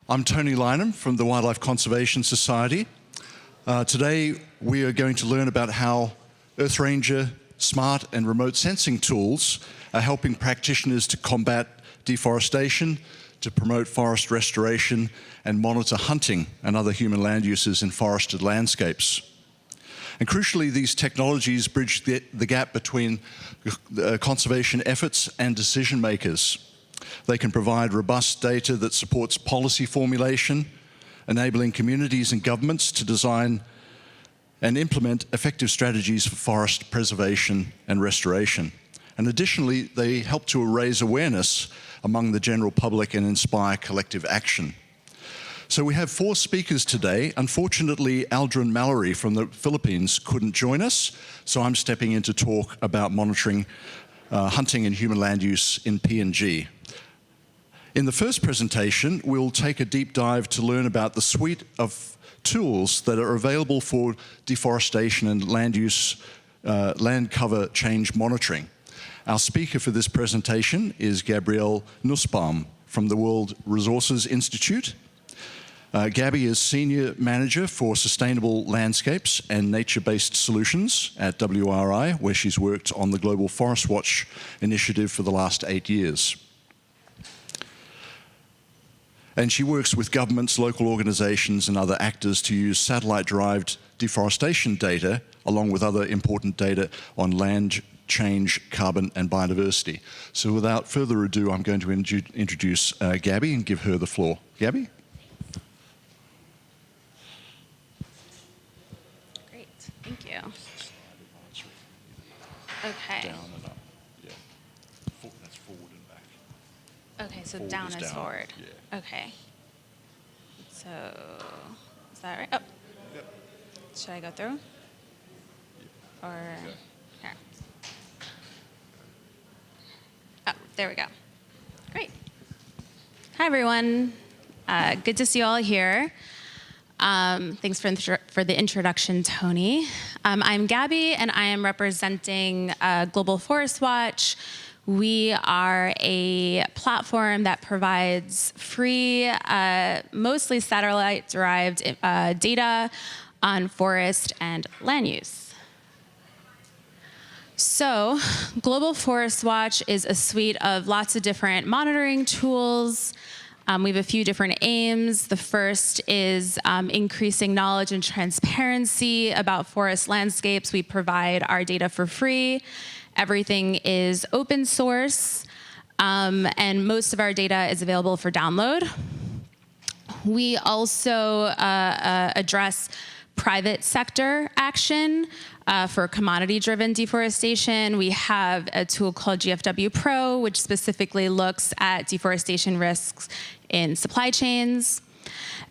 I'm Tony Lynam from the Wildlife Conservation Society. Today we are going to learn about how EarthRanger smart and remote sensing tools are helping practitioners to combat deforestation, to promote forest restoration and monitor hunting and other human land uses in forested landscapes. And crucially, these technologies bridge the gap between conservation efforts and decision makers. They can provide robust data that supports policy formulation, enabling communities and governments to design and implement effective strategies for forest preservation and restoration. And additionally, they help to raise awareness among the general public and inspire collective action. So we have 4 speakers today. Unfortunately, Aldrin Mallory from the Philippines couldn't join us, so I'm stepping in to talk about monitoring hunting and human land use in PNG. In the first presentation, we'll take a deep dive to learn about the suite of tools that are available for deforestation and land use, land cover change monitoring. Our speaker for this presentation is Gabrielle Nussbaum from the World Resources Institute. Gabby is Senior Manager for Sustainable Landscapes and Nature-Based Solutions at WRI, where she's worked on the Global Forest Watch initiative for the last 8 years. And she works with governments, local organizations, and other actors to use satellite-derived deforestation data, along with other important data on land change, carbon, and biodiversity. So without further ado, I'm going to introduce Gabby and give her the floor. Gabby? Great, thank you. Okay. Down and up, yeah. That's forward and back. Okay, so Forward down is down. forward. Yeah. Okay. So, is that right? Oh, Yep. should I go through? Or, here. Oh, there we go. Great. Hi, everyone. Good to see you all here. Thanks for the introduction, Tony. I'm Gabby, and I am representing Global Forest Watch. We are a platform that provides free, mostly satellite-derived data on forest and land use. So, Global Forest Watch is a suite of lots of different monitoring tools. We have a few different aims. The first is increasing knowledge and transparency about forest landscapes. We provide our data for free. Everything is open source, and most of our data is available for download. We also address private sector action for commodity-driven deforestation. We have a tool called GFW Pro, which specifically looks at deforestation risks in supply chains.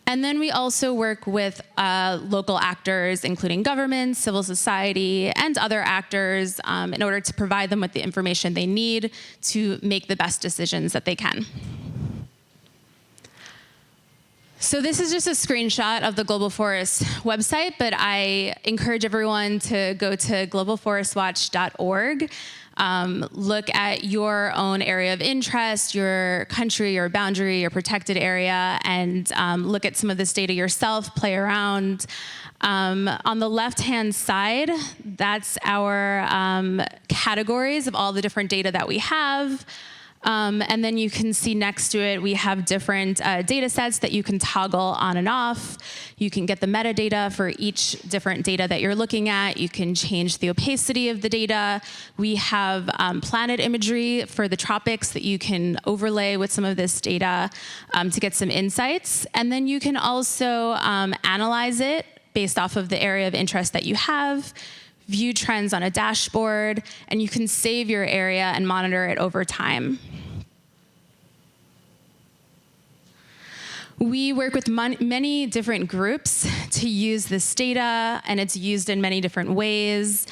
And then we also work with local actors, including governments, civil society, and other actors in order to provide them with the information they need to make the best decisions that they can. So this is just a screenshot of the Global Forest website, but I encourage everyone to go to globalforestwatch.org. Look at your own area of interest, your country, your boundary, your protected area, and look at some of this data yourself, play around. On the left-hand side, that's our categories of all the different data that we have. And then you can see next to it, we have different data sets that you can toggle on and off. You can get the metadata for each different data that you're looking at. You can change the opacity of the data. We have planet imagery for the tropics that you can overlay with some of this data to get some insights. And then you can also analyze it based off of the area of interest that you have, view trends on a dashboard, and you can save your area and monitor it over time. We work with many different groups to use this data, and it's used in many different ways.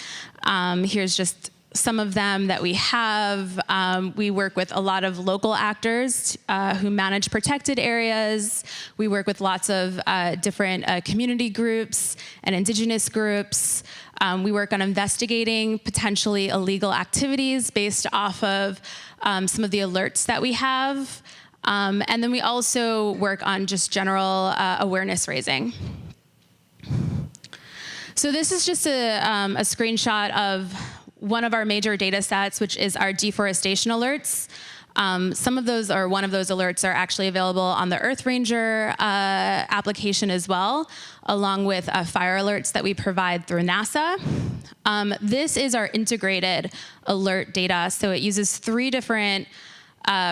Here's just some of them that we have. We work with a lot of local actors who manage protected areas. We work with lots of different community groups and indigenous groups. We work on investigating potentially illegal activities based off of some of the alerts that we have. And then we also work on just general awareness raising. So this is just a screenshot of one of our major data sets, which is our deforestation alerts. Some of those, or one of those alerts, are actually available on the EarthRanger application as well, along with fire alerts that we provide through NASA. This is our integrated alert data. So it uses 3 different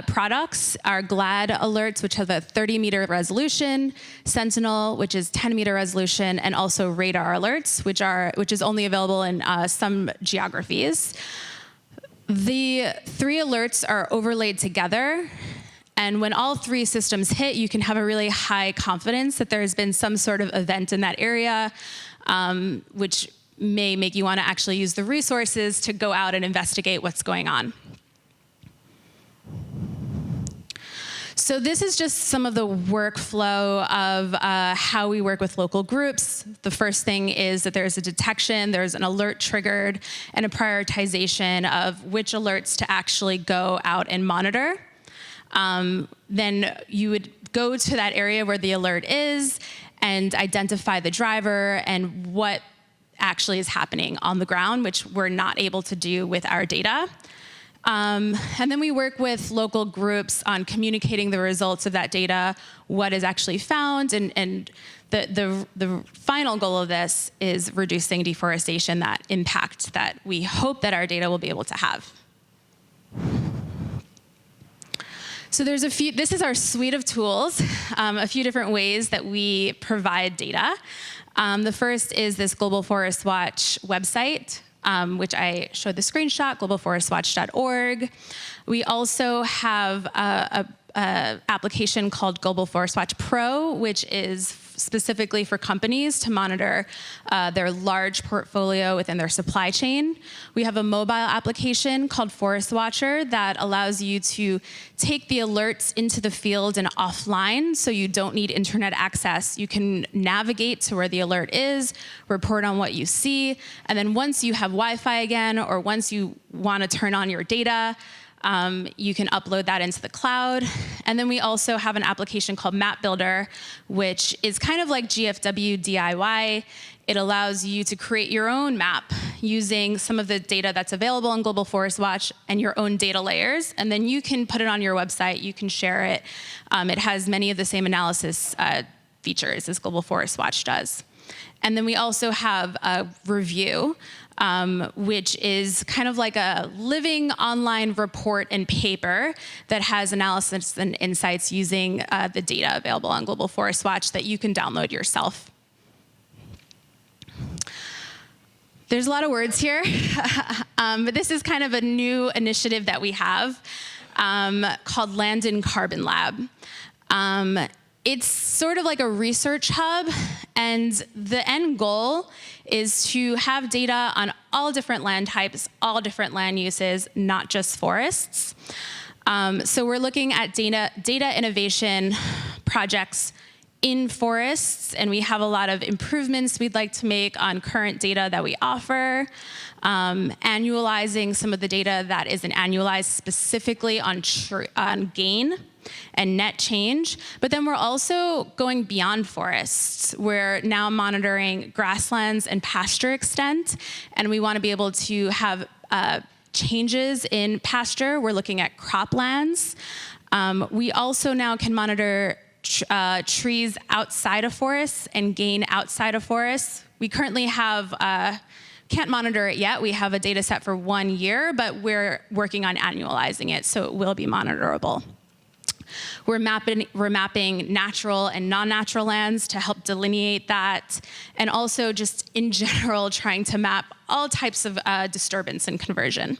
products: our GLAD alerts, which have a 30-meter resolution, Sentinel, which is 10-meter resolution, and also radar alerts, which is only available in some geographies. The 3 alerts are overlaid together, and when all 3 systems hit, you can have a really high confidence that there's been some sort of event in that area, which may make you want to actually use the resources to go out and investigate what's going on. So this is just some of the workflow of how we work with local groups. The first thing is that there's a detection, there's an alert triggered, and a prioritization of which alerts to actually go out and monitor. Then you would go to that area where the alert is and identify the driver and what actually is happening on the ground, which we're not able to do with our data. And then we work with local groups on communicating the results of that data, what is actually found, and the final goal of this is reducing deforestation, that impact that we hope that our data will be able to have. So there's this is our suite of tools, a few different ways that we provide data. The first is this Global Forest Watch website, which I showed the screenshot, globalforestwatch.org. We also have an application called Global Forest Watch Pro, which is specifically for companies to monitor their large portfolio within their supply chain. We have a mobile application called Forest Watcher that allows you to take the alerts into the field and offline, so you don't need internet access. You can navigate to where the alert is, report on what you see, and then once you have Wi-Fi again, or once you want to turn on your data, you can upload that into the cloud. And then we also have an application called Map Builder, which is kind of like GFW DIY. It allows you to create your own map using some of the data that's available on Global Forest Watch and your own data layers. And then you can put it on your website, you can share it. It has many of the same analysis features as Global Forest Watch does. And then we also have a review, which is kind of like a living online report and paper that has analysis and insights using the data available on Global Forest Watch that you can download yourself. There's a lot of words here, but this is kind of a new initiative that we have called Land and Carbon Lab. It's sort of like a research hub, and the end goal is to have data on all different land types, all different land uses, not just forests. So we're looking at data innovation projects in forests, and we have a lot of improvements we'd like to make on current data that we offer, annualizing some of the data that isn't annualized specifically on gain and net change. But then we're also going beyond forests. We're now monitoring grasslands and pasture extent, and we want to be able to have changes in pasture. We're looking at croplands. We also now can monitor trees outside of forests and gain outside of forests. We currently have can't monitor it yet. We have a data set for 1 year, but we're working on annualizing it, so it will be monitorable. We're mapping natural and non-natural lands to help delineate that, and also just in general trying to map all types of disturbance and conversion.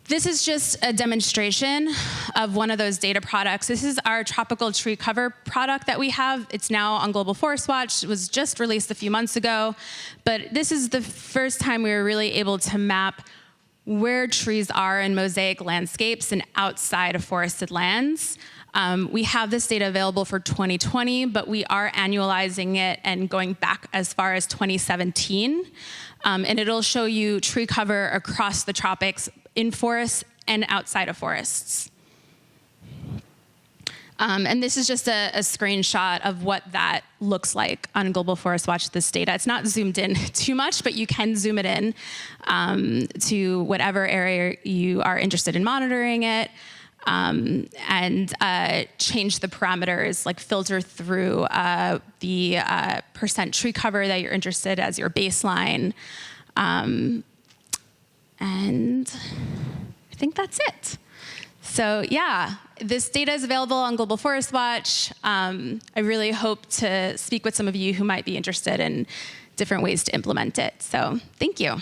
This is just a demonstration of one of those data products. This is our tropical tree cover product that we have. It's now on Global Forest Watch. It was just released a few months ago, but this is the first time we were really able to map where trees are in mosaic landscapes and outside of forested lands. We have this data available for 2020, but we are annualizing it and going back as far as 2017. And it'll show you tree cover across the tropics, in forests and outside of forests. And this is just a screenshot of what that looks like on Global Forest Watch, this data. It's not zoomed in too much, but you can zoom it in to whatever area you are interested in monitoring it, and change the parameters, like filter through the percent tree cover that you're interested as your baseline. And I think that's it. So yeah, this data is available on Global Forest Watch. I really hope to speak with some of you who might be interested in different ways to implement it. So thank you.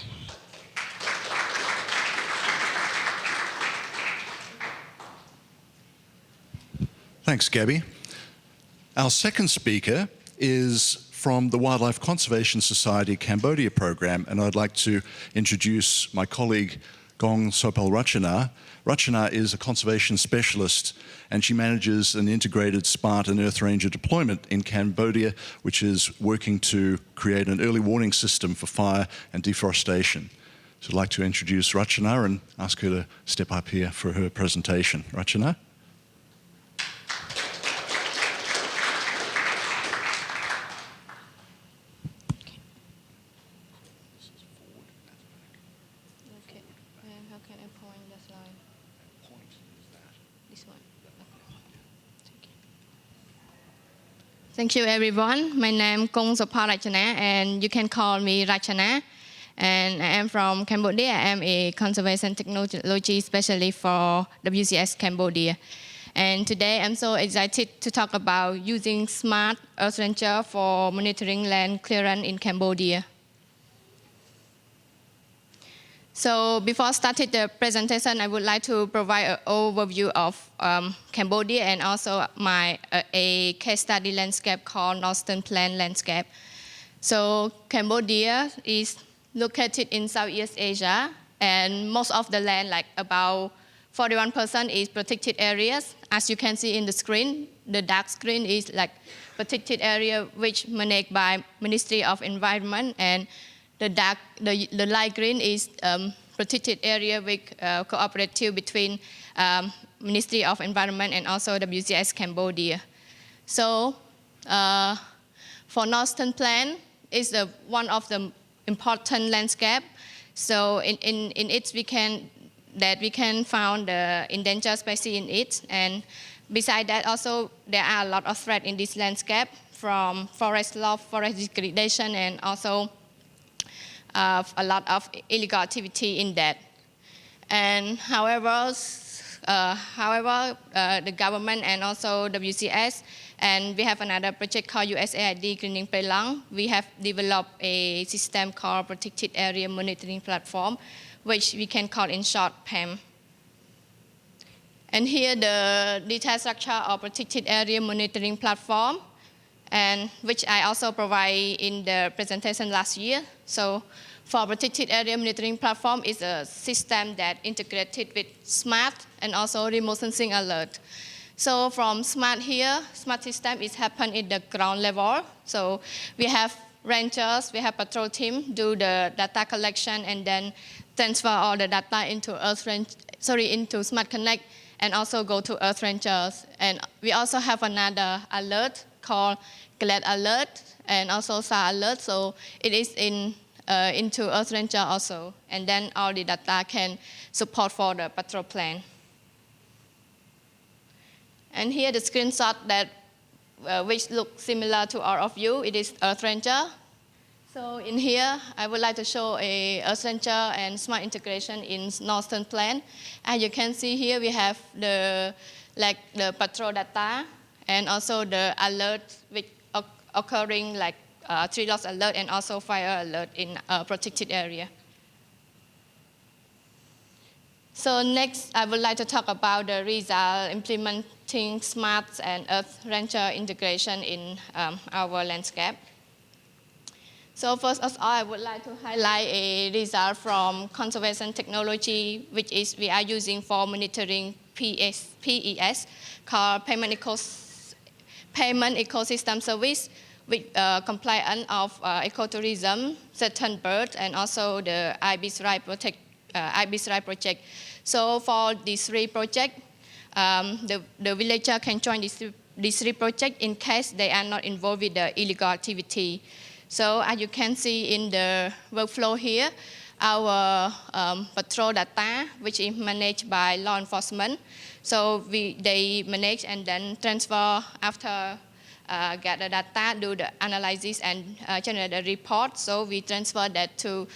Thanks, Gabby. Our second speaker is from the Wildlife Conservation Society Cambodia program, and I'd like to introduce my colleague, Gong Sophalrachana. Rachana is a conservation specialist, and she manages an integrated smart and EarthRanger deployment in Cambodia, which is working to create an early warning system for fire and deforestation. So I'd like to introduce Rachana and ask her to step up here for her presentation. Rachana? Thank you, everyone. My name is Gong Sophalrachana, and you can call me Rachana. And I am from Cambodia. I am a conservation technology specialist for WCS Cambodia. And today I'm so excited to talk about using smart EarthRanger for monitoring land clearance in Cambodia. So before starting the presentation, I would like to provide an overview of Cambodia and also a case study landscape called Northern Plain landscape. So Cambodia is located in Southeast Asia, and most of the land, like about 41%, is protected areas. As you can see in the screen, the dark screen is like protected area which managed by Ministry of Environment, and the light green is protected area with cooperative between Ministry of Environment and also WCS Cambodia. So for Northern Plain is one of the important landscape. So in it we can find the endangered species in it, and beside that also there are a lot of threats in this landscape from forest loss, forest degradation, and also a lot of illegal activity in that. And however, the government and also WCS, and we have another project called USAID Greening Pelong. We have developed a system called Protected Area Monitoring Platform, which we can call in short PAM. And here the detailed structure of Protected Area Monitoring Platform, and which I also provide in the presentation last year. So for Protected Area Monitoring Platform is a system that integrated with smart and also remote sensing alert. So from smart here, smart system is happen at the ground level. So we have rangers, we have patrol team do the data collection and then transfer all the data into into Smart Connect and also go to EarthRangers. And we also have another alert called Glad Alert and also SAR Alert. So it is into EarthRanger also. And then all the data can support for the patrol plan. And here the screenshot that which looks similar to all of you, it is EarthRanger. So in here, I would like to show a EarthRanger and smart integration in Northern Plain. As you can see here, we have the patrol data and also the alert which occurring like tree loss alert and also fire alert in a protected area. So next, I would like to talk about the result implementing smart and EarthRanger integration in our landscape. So first of all, I would like to highlight a result from conservation technology, which is we are using for monitoring PES, called Payment Ecosystem Service, with compliance of ecotourism, certain birds, and also the ibis right project. So for these 3 projects, the villager can join these 3 projects in case they are not involved with the illegal activity. So as you can see in the workflow here, our patrol data, which is managed by law enforcement. So they manage and then transfer after get the data, do the analysis and generate a report. So we transfer that to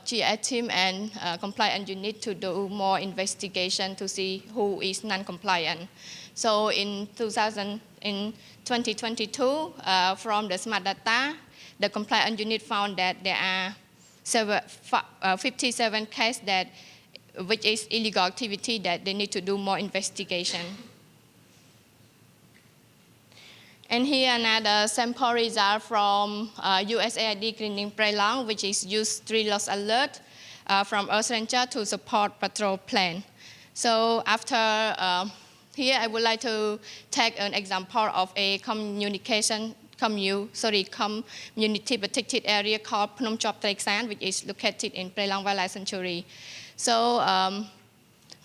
GI team and compliance unit to do more investigation to see who is non-compliant. So in 2022, from the smart data, the compliance unit found that there are 57 cases which is illegal activity that they need to do more investigation. And here another sample result from USAID Cleaning Prelang, which is use tree loss alert from EarthRanger to support patrol plan. So after here, I would like to take an example of a community protected area called Phnom Chop Treksan, which is located in Prelang Wildlife Sanctuary. So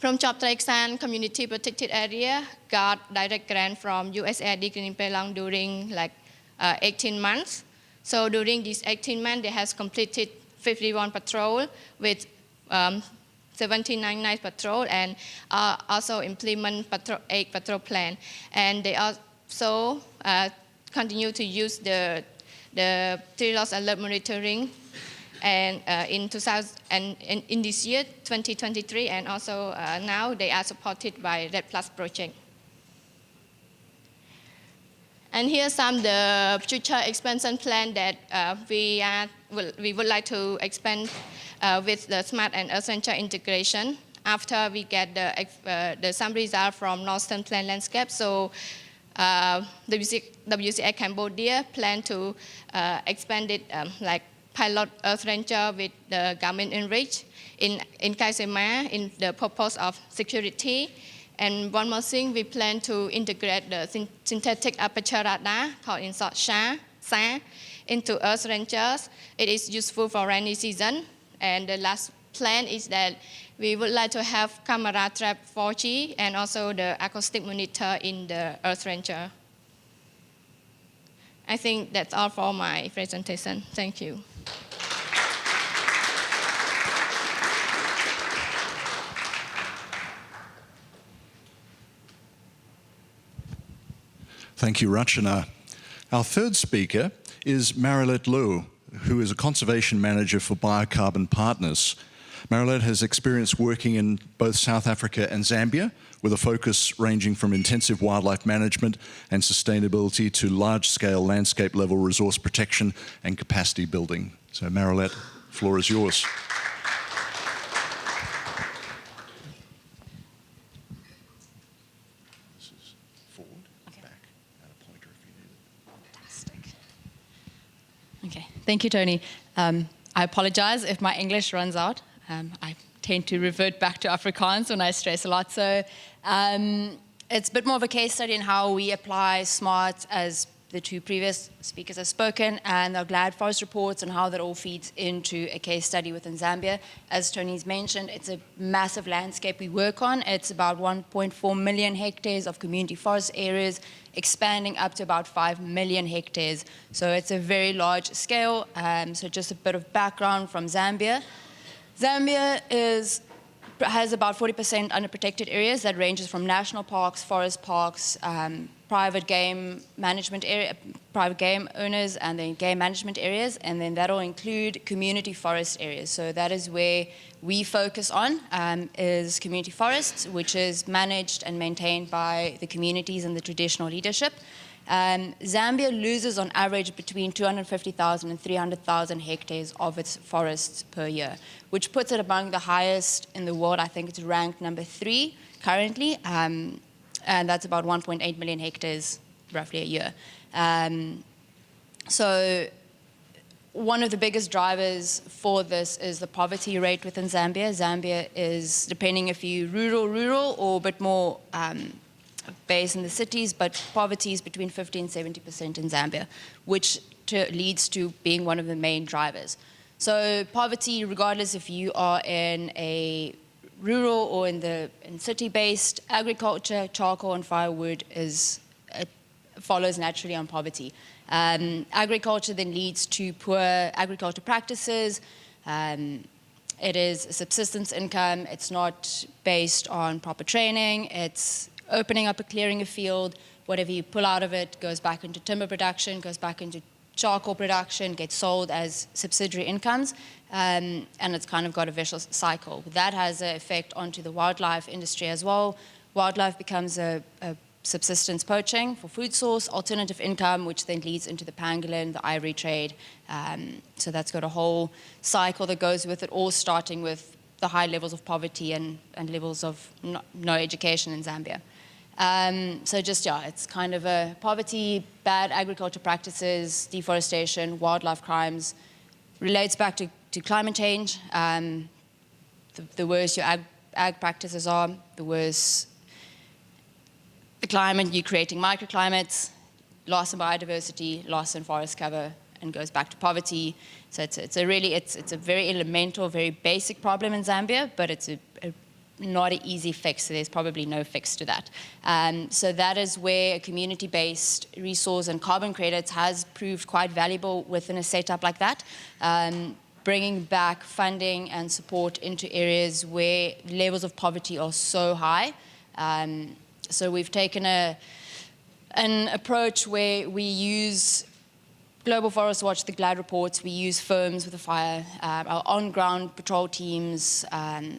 Phnom Chop Treksan Community Protected Area got direct grant from USAID Cleaning Prelang during like 18 months. So during these 18 months, they has completed 51 patrol with 79 night patrol and also implement 8 patrol plan. And they also continue to use the tree loss alert monitoring and in this year, 2023, and also now they are supported by Red Plus project. And here's the future expansion plan that we would like to expand with the smart and EarthRanger integration after we get some result from Northern Plain Landscape. So WCA Cambodia plan to expand it like pilot EarthRanger with the Garmin Enrich in Kaisema in the purpose of security. And one more thing, we plan to integrate the synthetic aperture radar called in short SAR into EarthRangers. It is useful for rainy season. And the last plan is that we would like to have camera trap 4G and also the acoustic monitor in the EarthRanger. I think that's all for my presentation. Thank you. Thank you, Rachana. Our third speaker is Marilet Louw, who is a conservation manager for Biocarbon Partners. Marilet has experience working in both South Africa and Zambia, with a focus ranging from intensive wildlife management and sustainability to large-scale landscape-level resource protection and capacity building. So Marilet, the floor is yours. Okay, thank you, Tony. I apologize if my English runs out. I tend to revert back to Afrikaans when I stress a lot. So it's a bit more of a case study in how we apply SMART, as the 2 previous speakers have spoken, and the Glad Forest reports and how that all feeds into a case study within Zambia. As Tony's mentioned, it's a massive landscape we work on. It's about 1.4 million hectares of community forest areas, expanding up to about 5 million hectares. So it's a very large scale. So just a bit of background from Zambia. Zambia has about 40% underprotected areas that ranges from national parks, forest parks, private game owners, and then game management areas, and then that'll include community forest areas. So that is where we focus on, is community forests, which is managed and maintained by the communities and the traditional leadership. Zambia loses on average between 250,000 and 300,000 hectares of its forests per year, which puts it among the highest in the world. I think it's ranked number 3 currently, and that's about 1.8 million hectares roughly a year. So one of the biggest drivers for this is the poverty rate within Zambia. Zambia is, depending if you're rural or a bit more based in the cities, but poverty is between 50 and 70% in Zambia, which leads to being one of the main drivers. So poverty, regardless if you are in a rural or in city-based agriculture, charcoal and firewood follows naturally on poverty. Agriculture then leads to poor agriculture practices. It is a subsistence income. It's not based on proper training. It's opening up clearing a field. Whatever you pull out of it goes back into timber production, goes back into charcoal production, gets sold as subsidiary incomes, and it's kind of got a vicious cycle. That has an effect onto the wildlife industry as well. Wildlife becomes a subsistence poaching for food source, alternative income, which then leads into the pangolin, the ivory trade. So that's got a whole cycle that goes with it, all starting with the high levels of poverty and levels of no education in Zambia. So just, yeah, it's kind of a poverty, bad agriculture practices, deforestation, wildlife crimes, relates back to climate change. The worse your ag practices are, the worse the climate. You're creating microclimates, loss in biodiversity, loss in forest cover, and goes back to poverty. So it's a very elemental, very basic problem in Zambia, but it's not an easy fix. So there's probably no fix to that. So that is where a community-based resource and carbon credits has proved quite valuable within a setup like that. Bringing back funding and support into areas where levels of poverty are so high. So we've taken an approach where we use Global Forest Watch, the GLAD reports, we use firms with the fire, our on-ground patrol teams,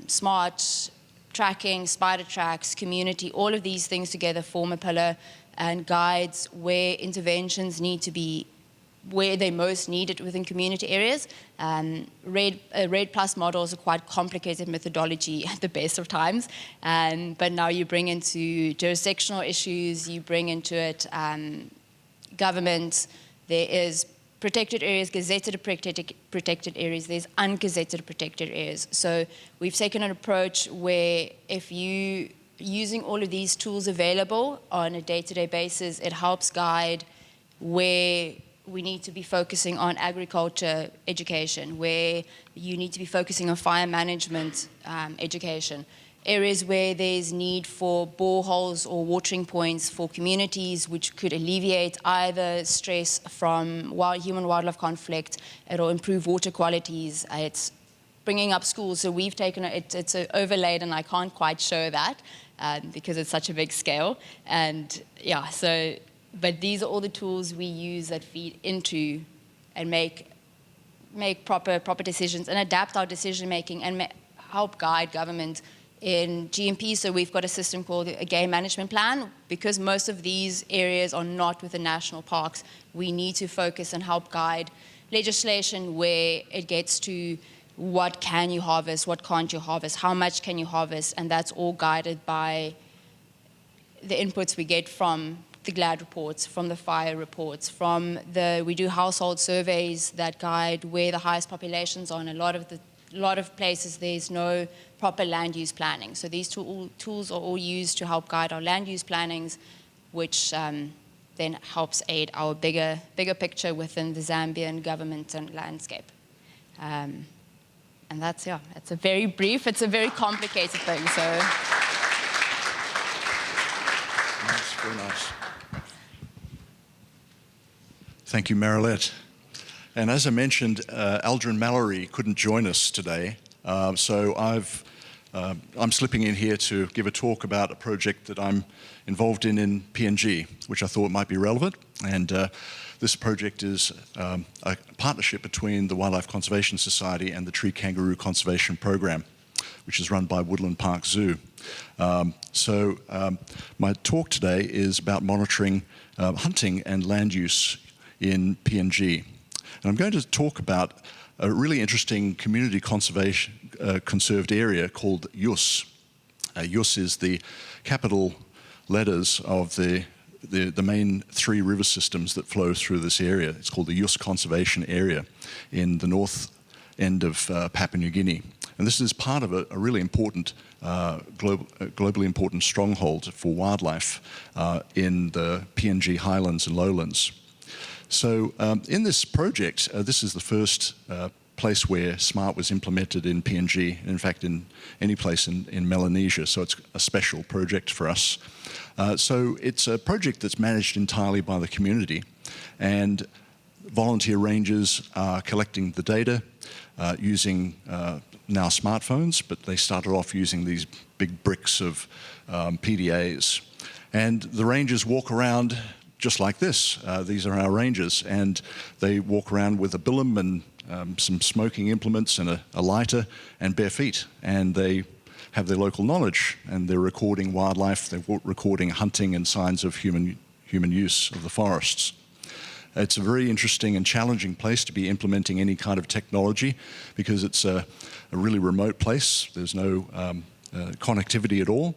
smart tracking, spider tracks, community, all of these things together form a pillar and guides where interventions need to be, where they're most needed within community areas. RED Plus models are quite complicated methodology at the best of times, but now you bring into jurisdictional issues, you bring into it government. There is protected areas, gazetted protected areas, there's ungazetted protected areas. So we've taken an approach where if you using all of these tools available on a day-to-day basis, it helps guide where we need to be focusing on agriculture education, where you need to be focusing on fire management education, areas where there's need for boreholes or watering points for communities, which could alleviate either stress from human-wildlife conflict, it'll improve water qualities, it's bringing up schools. So we've taken it's overlaid, and I can't quite show that because it's such a big scale. And yeah, so, but these are all the tools we use that feed into and make proper decisions and adapt our decision-making and help guide government in GMP. So we've got a system called a game management plan. Because most of these areas are not within national parks, we need to focus and help guide legislation where it gets to what can you harvest, what can't you harvest, how much can you harvest, and that's all guided by the inputs we get from the GLAD reports, from the fire reports, we do household surveys that guide where the highest populations are. In a lot of places there's no proper land use planning. So these tools are all used to help guide our land use plannings, which then helps aid our bigger picture within the Zambian government and landscape. And that's, yeah, it's a very brief, it's a very complicated thing, so. That's very nice. Thank you, Marilet. And as I mentioned, Aldrin Mallory couldn't join us today, so I'm slipping in here to give a talk about a project that I'm involved in PNG, which I thought might be relevant. And this project is a partnership between the Wildlife Conservation Society and the Tree Kangaroo Conservation Program, which is run by Woodland Park Zoo. So my talk today is about monitoring hunting and land use in PNG. And I'm going to talk about a really interesting community conserved area called Yus. Yus is the capital letters of the main three river systems that flow through this area. It's called the Yus Conservation Area in the north end of Papua New Guinea. And this is part of a really important, globally important stronghold for wildlife in the PNG highlands and lowlands. So in this project, this is the first place where SMART was implemented in PNG, in fact in any place in Melanesia, so it's a special project for us. So it's a project that's managed entirely by the community, and volunteer rangers are collecting the data using now smartphones, but they started off using these big bricks of PDAs. And the rangers walk around just like this. These are our rangers, and they walk around with a billum and some smoking implements and a lighter and bare feet, and they have their local knowledge, and they're recording wildlife, they're recording hunting and signs of human use of the forests. It's a very interesting and challenging place to be implementing any kind of technology because it's a really remote place. There's no connectivity at all.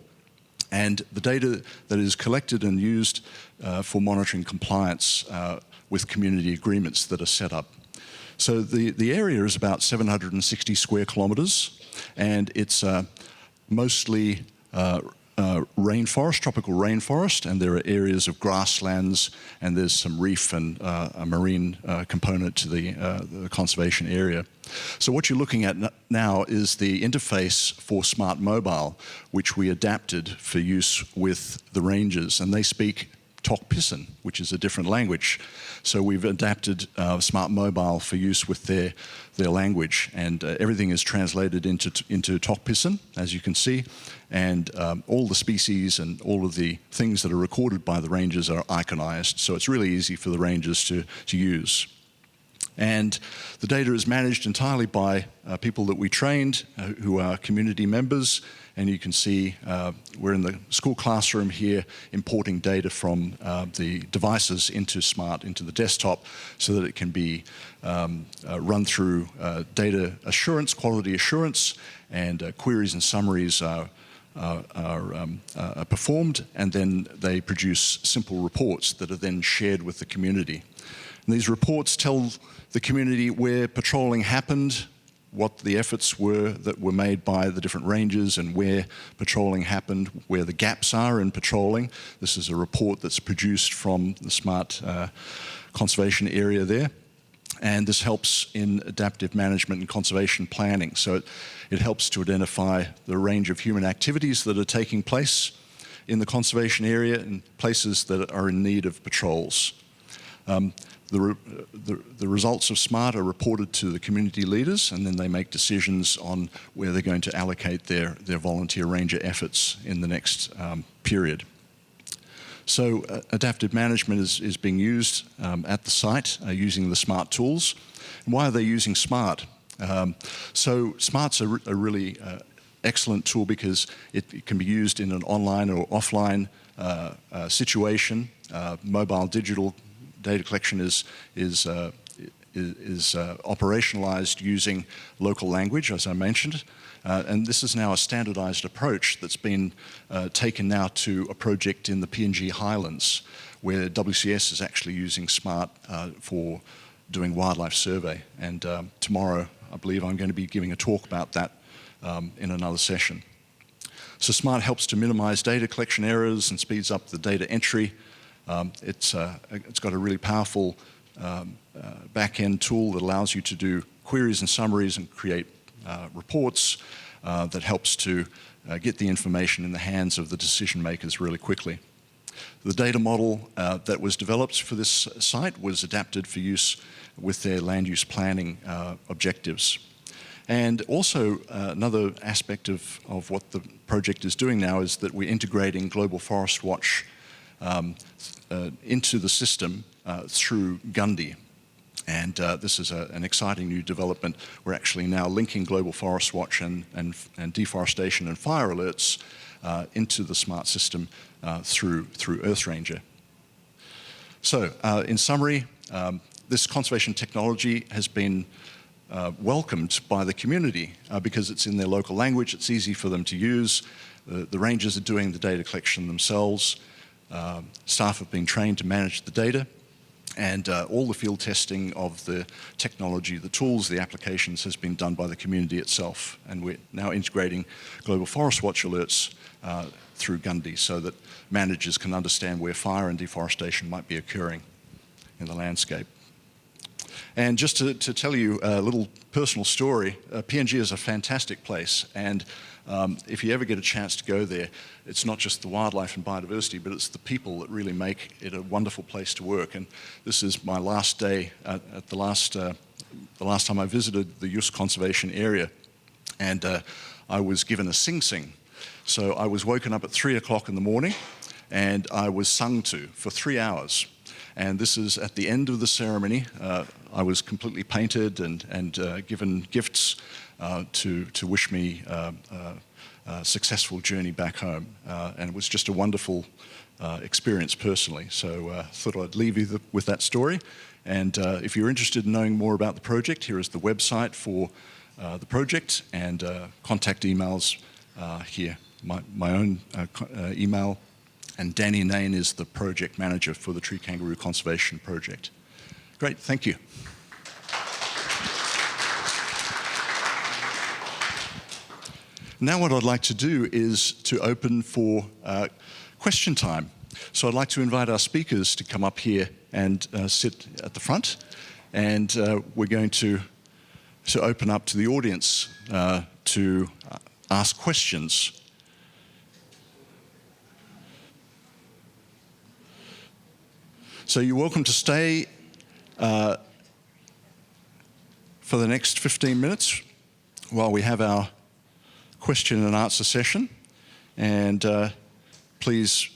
And the data that is collected and used for monitoring compliance with community agreements that are set up. So the area is about 760 square kilometres, and it's mostly rainforest, tropical rainforest, and there are areas of grasslands, and there's some reef and a marine component to the conservation area. So what you're looking at now is the interface for Smart Mobile, which we adapted for use with the rangers, and they speak Tok Pisin, which is a different language. So we've adapted Smart Mobile for use with their language, and everything is translated into Tok Pisin, as you can see, and all the species and all of the things that are recorded by the rangers are iconized, so it's really easy for the rangers to use. And the data is managed entirely by people that we trained who are community members. And you can see we're in the school classroom here importing data from the devices into SMART, into the desktop, so that it can be run through data assurance, quality assurance, and queries and summaries are performed, and then they produce simple reports that are then shared with the community. And these reports tell the community where patrolling happened, what the efforts were that were made by the different rangers and where patrolling happened, where the gaps are in patrolling. This is a report that's produced from the SMART conservation area there. And this helps in adaptive management and conservation planning. So it helps to identify the range of human activities that are taking place in the conservation area and places that are in need of patrols. The results of SMART are reported to the community leaders, and then they make decisions on where they're going to allocate their volunteer ranger efforts in the next period. So adaptive management is being used at the site using the SMART tools. And why are they using SMART? So SMART's a really excellent tool because it can be used in an online or offline situation. Mobile digital data collection is operationalized using local language, as I mentioned. And this is now a standardized approach that's been taken now to a project in the PNG Highlands, where WCS is actually using SMART for doing wildlife survey. And tomorrow, I believe I'm going to be giving a talk about that in another session. So SMART helps to minimize data collection errors and speeds up the data entry. It's got a really powerful back-end tool that allows you to do queries and summaries and create reports that helps to get the information in the hands of the decision makers really quickly. The data model that was developed for this site was adapted for use with their land use planning objectives. And also another aspect of what the project is doing now is that we're integrating Global Forest Watch into the system through Gundy. And this is an exciting new development. We're actually now linking Global Forest Watch and deforestation and fire alerts into the SMART system through EarthRanger. So in summary, this conservation technology has been welcomed by the community because it's in their local language, it's easy for them to use. The rangers are doing the data collection themselves. Staff have been trained to manage the data, and all the field testing of the technology, the tools, the applications has been done by the community itself. And we're now integrating Global Forest Watch alerts through Gundy so that managers can understand where fire and deforestation might be occurring in the landscape. And just to tell you a little personal story, PNG is a fantastic place, and if you ever get a chance to go there, it's not just the wildlife and biodiversity, but it's the people that really make it a wonderful place to work. And this is my last day at the last time I visited the youth conservation area, and I was given a sing-sing. So I was woken up at 3 o'clock in the morning, and I was sung to for 3 hours. And this is at the end of the ceremony. I was completely painted and given gifts to wish me a successful journey back home. And it was just a wonderful experience personally. So thought I'd leave you with that story. And if you're interested in knowing more about the project, here is the website for the project and contact emails here. My own email. And Danny Nain is the project manager for the Tree Kangaroo Conservation Project. Great, thank you. Now what I'd like to do is to open for question time. So I'd like to invite our speakers to come up here and sit at the front. And we're going to open up to the audience to ask questions. So you're welcome to stay for the next 15 minutes while we have our question and answer session. And please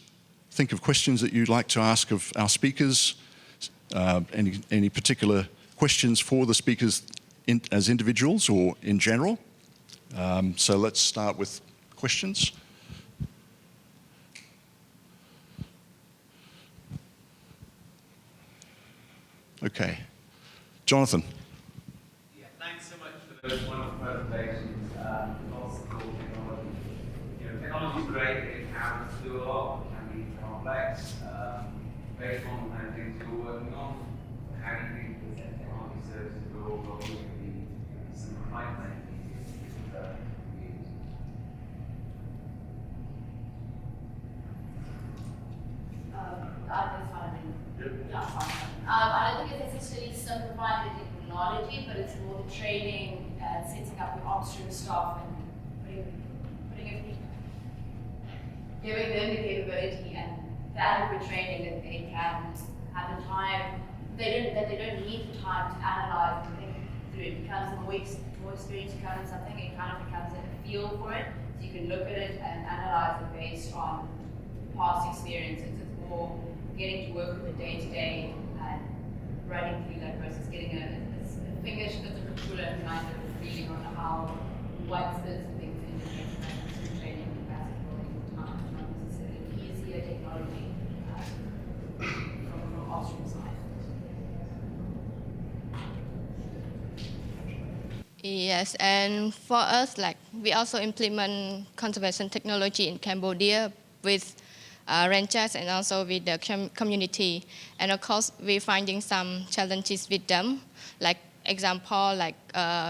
think of questions that you'd like to ask of our speakers, any particular questions for the speakers as individuals or in general. So let's start with questions. Okay. Jonathan. Yeah, thanks so much for those wonderful presentations. Lots of cool technology. Technology is great, it can do a lot, it can be complex. Based on the kind of things you're working on, how do you think the technology services will be simplified I don't think it's necessarily simplifying the technology, but it's more the training and setting up the on-stream staff and giving them the capability and the adequate training that they can have the time. They don't need the time to analyze and think through. It becomes more experience you come in something, it kind of becomes a feel for it. So you can look at it and analyze it based on past experiences. It's more getting to work with the day-to-day and running through that process, getting a finger to the controller and kind of feeling on how what specific things in the training capacity building time, not necessarily easier technology from Austrian side. Yes, and for us, like we also implement conservation technology in Cambodia with rangers and also with the community. And of course, we're finding some challenges with them. Like example, like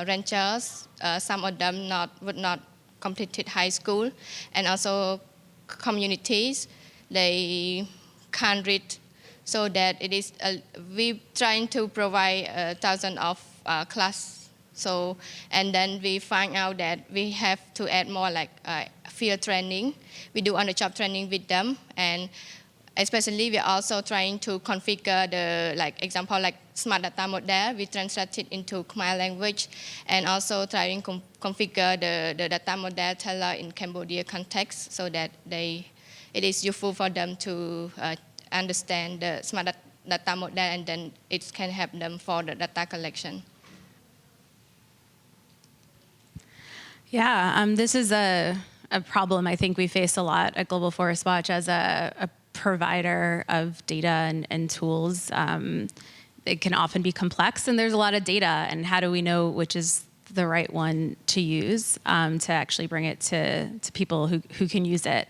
rangers, some of them would not completed high school, and also communities, they can't read. So that it is, we trying to provide thousands of class. So, and then we find out that we have to add more like field training. We do on-the-job training with them, and especially we're also trying to configure the, like example, like smart data model. We translate it into Khmer language, and also trying to configure the data model teller in Cambodia context, so that it is useful for them to understand the smart data model, and then it can help them for the data collection. Yeah, this is a problem I think we face a lot at Global Forest Watch as a provider of data and tools. It can often be complex, and there's a lot of data, and how do we know which is the right one to use to actually bring it to people who can use it?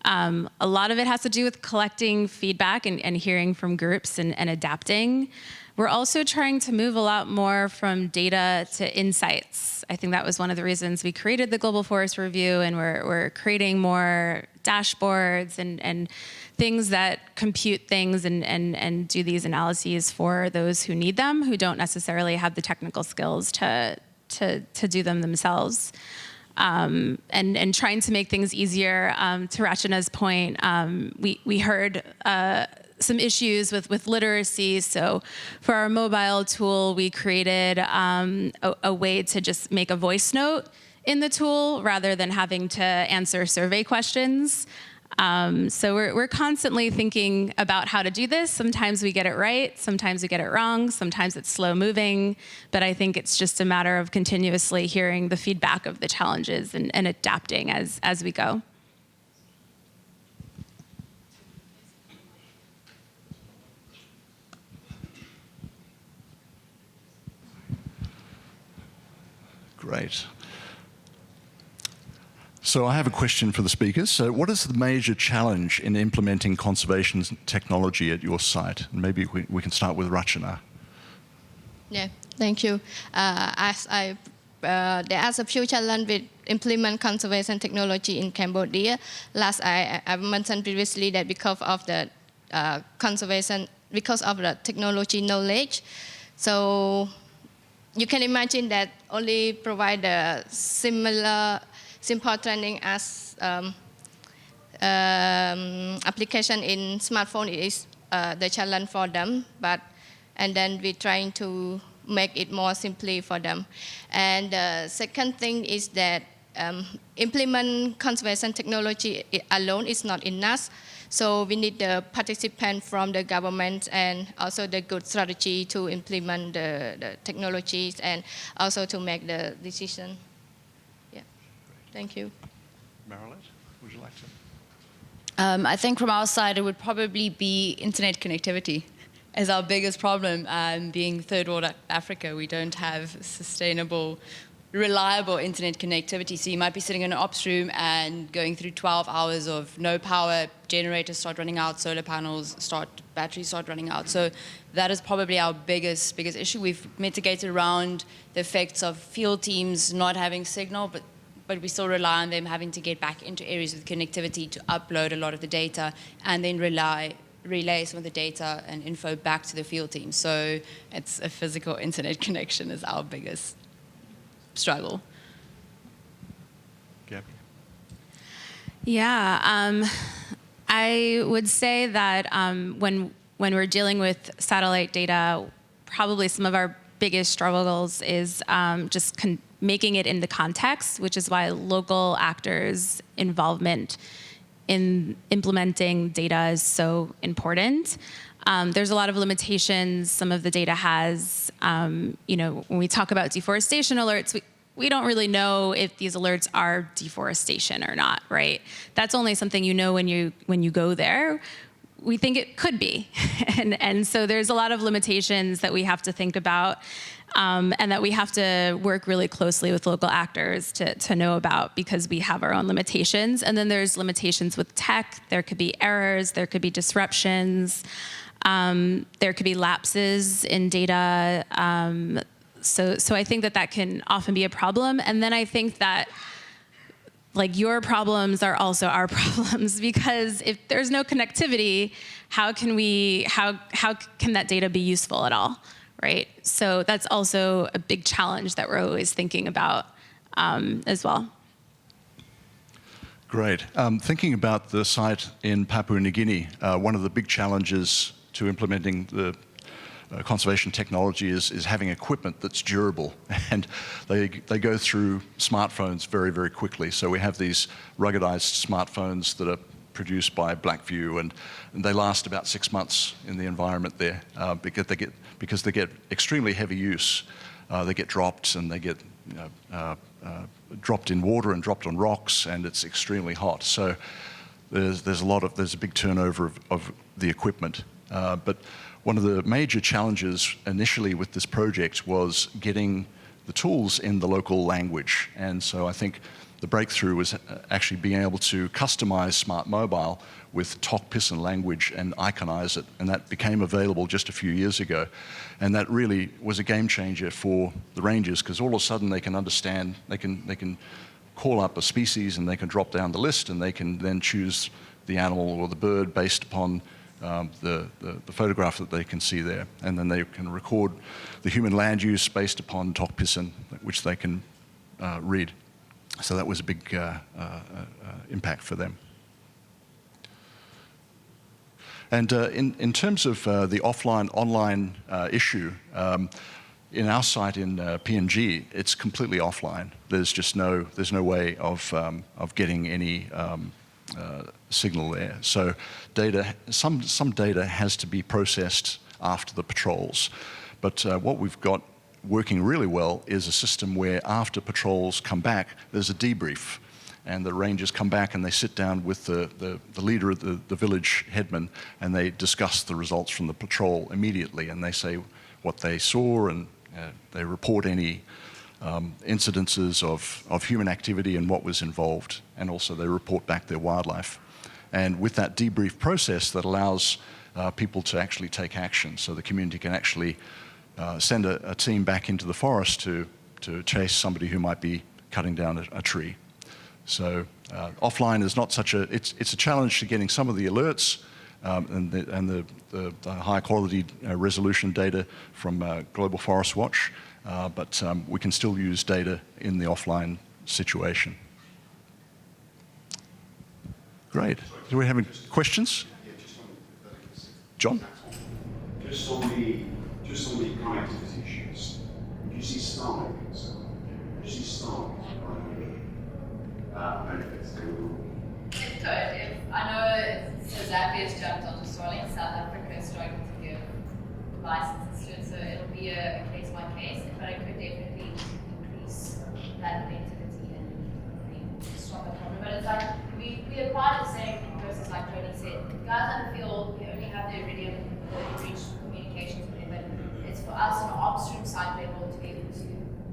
A lot of it has to do with collecting feedback and hearing from groups and adapting. We're also trying to move a lot more from data to insights. I think that was one of the reasons we created the Global Forest Review, and we're creating more dashboards and things that compute things and do these analyses for those who need them, who don't necessarily have the technical skills to do them themselves. And trying to make things easier. To Rachana's point, we heard some issues with literacy. So for our mobile tool, we created a way to just make a voice note in the tool rather than having to answer survey questions. So we're constantly thinking about how to do this. Sometimes we get it right, sometimes we get it wrong, sometimes it's slow moving, but I think it's just a matter of continuously hearing the feedback of the challenges and adapting as we go. Great. So I have a question for the speakers. So what is the major challenge in implementing conservation technology at your site? And maybe we can start with Rachana. Yeah, thank you. There are a few challenges with implement conservation technology in Cambodia. Last, I mentioned previously that because of the because of the technology knowledge, so you can imagine that only provide the simple training as application in smartphone is the challenge for them, and then we're trying to make it more simply for them. And the second thing is that implement conservation technology alone is not enough. So we need the participant from the government and also the good strategy to implement the technologies and also to make the decision. Yeah, thank you. Marilet, would you like to? I think from our side, it would probably be internet connectivity as our biggest problem. Being third world Africa, we don't have sustainable, reliable internet connectivity. So you might be sitting in an ops room and going through 12 hours of no power, generators start running out, solar panels batteries start running out. So that is probably our biggest issue. We've mitigated around the effects of field teams not having signal, but we still rely on them having to get back into areas with connectivity to upload a lot of the data and then relay some of the data and info back to the field team. So it's a physical internet connection is our biggest struggle. Gabby? Yeah, I would say that when we're dealing with satellite data, probably some of our biggest struggles is just making it into context, which is why local actors' involvement in implementing data is so important. There's a lot of limitations some of the data has. When we talk about deforestation alerts, we don't really know if these alerts are deforestation or not, right? That's only something you know when you go there. We think it could be. and so there's a lot of limitations that we have to think about and that we have to work really closely with local actors to know about because we have our own limitations. And then there's limitations with tech. There could be errors. There could be disruptions. There could be lapses in data. So I think that can often be a problem. And then I think that your problems are also our problems because if there's no connectivity, how can that data be useful at all, right? So that's also a big challenge that we're always thinking about as well. Great. Thinking about the site in Papua New Guinea, one of the big challenges to implementing the conservation technology is having equipment that's durable, and they go through smartphones very, very quickly. So we have these ruggedized smartphones that are produced by Blackview, and they last about 6 months in the environment there because they get extremely heavy use. They get dropped, and they get dropped in water and dropped on rocks, and it's extremely hot. So there's a big turnover of the equipment, but one of the major challenges initially with this project was getting the tools in the local language. And so I think the breakthrough was actually being able to customize Smart Mobile with Tok Pisin language and iconize it. And that became available just a few years ago. And that really was a game changer for the rangers because all of a sudden they can understand, they can call up a species and they can drop down the list and they can then choose the animal or the bird based upon the photograph that they can see there. And then they can record the human land use based upon Tokpisin, which they can read. So that was a big impact for them. And in terms of the offline-online issue, in our site in PNG, it's completely offline. There's no way of getting any signal there. So some data has to be processed after the patrols. But what we've got working really well is a system where after patrols come back, there's a debrief. And the rangers come back and they sit down with the leader of the village headman and they discuss the results from the patrol immediately, and they say what they saw, and they report any incidences of human activity and what was involved, and also they report back their wildlife. And with that debrief process, that allows people to actually take action, so the community can actually send a team back into the forest to chase somebody who might be cutting down a tree. So offline is not such a, it's a challenge to getting some of the alerts and the high quality resolution data from Global Forest Watch, but we can still use data in the offline situation. Great. Do we have any questions? John? Just on the connectivity issues, do you see Starlink? Do you see Starlink? Benefits to So I know Zambia has jumped onto Starlink, South Africa is starting to give licenses to it, so it'll be a case by case, but it could definitely increase that connectivity and hopefully stop the problem. But it's like we apply the same process like Tony said. Guys on the field, we only have the iridium, the reach communications with them, but it's for us on an upstream site level to be able to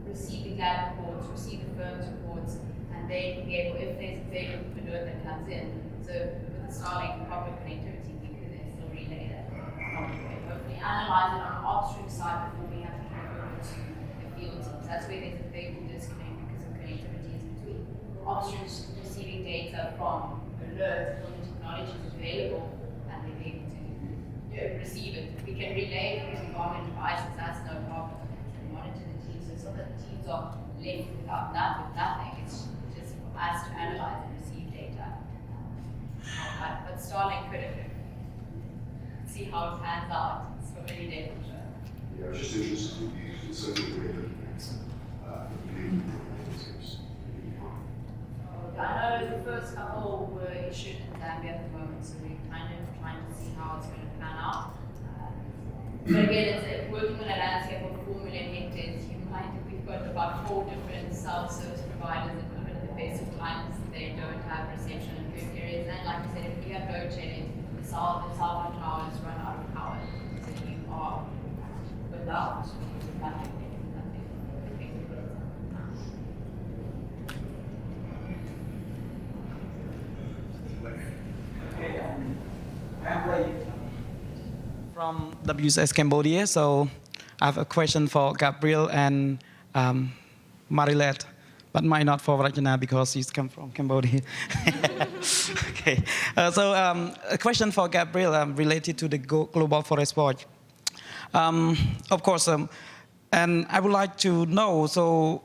receive the GAD reports, receive the firm's reports, and then be able, if there's a big alert that comes in, so with the Starlink proper connectivity, we could then still relay that properly. Hopefully analyze it on an upstream side before we have to go over to the field teams. That's where there's a big disconnect because of connectivity is between upstream receiving data from alerts, when the technology is available, and we're able to receive it. We can relay it using government devices, that's no problem. And monitor the teams, so it's not that the teams are left without nothing. It's just for us to analyze and receive data. But Starlink could see how it pans out. It's a really data show. Yeah, I was just interested in the conservative way of looking at tips. I know the first couple were issued in Zambia at the moment, so we're kind of trying to see how it's going to pan out. But again, it's working on a landscape of 4 million hectares. You might, we've got about 4 different self-service providers, and even at the best of times, they don't have reception in good areas. And like I said, if we have load shedding, the cell phone towers run out of power, so you are without nothing. From WSS Cambodia, so I have a question for Gabrielle and Marilet, but might not for Rachana because she's come from Cambodia. Okay, so a question for Gabrielle related to the Global Forest Watch. Of course, and I would like to know, so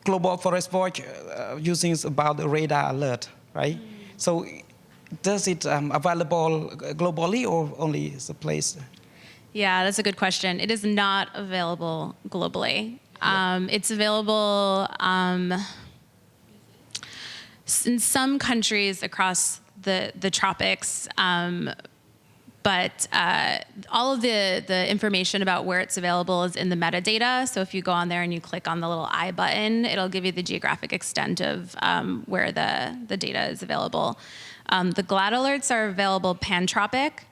Global Forest Watch using about the radar alert, right? So does it available globally or only is a place? Yeah, that's a good question. It is not available globally. It's available in some countries across the tropics, but all of the information about where it's available is in the metadata. So if you go on there and you click on the little I button, it'll give you the geographic extent of where the data is available. The GLAD alerts are available pan-tropic,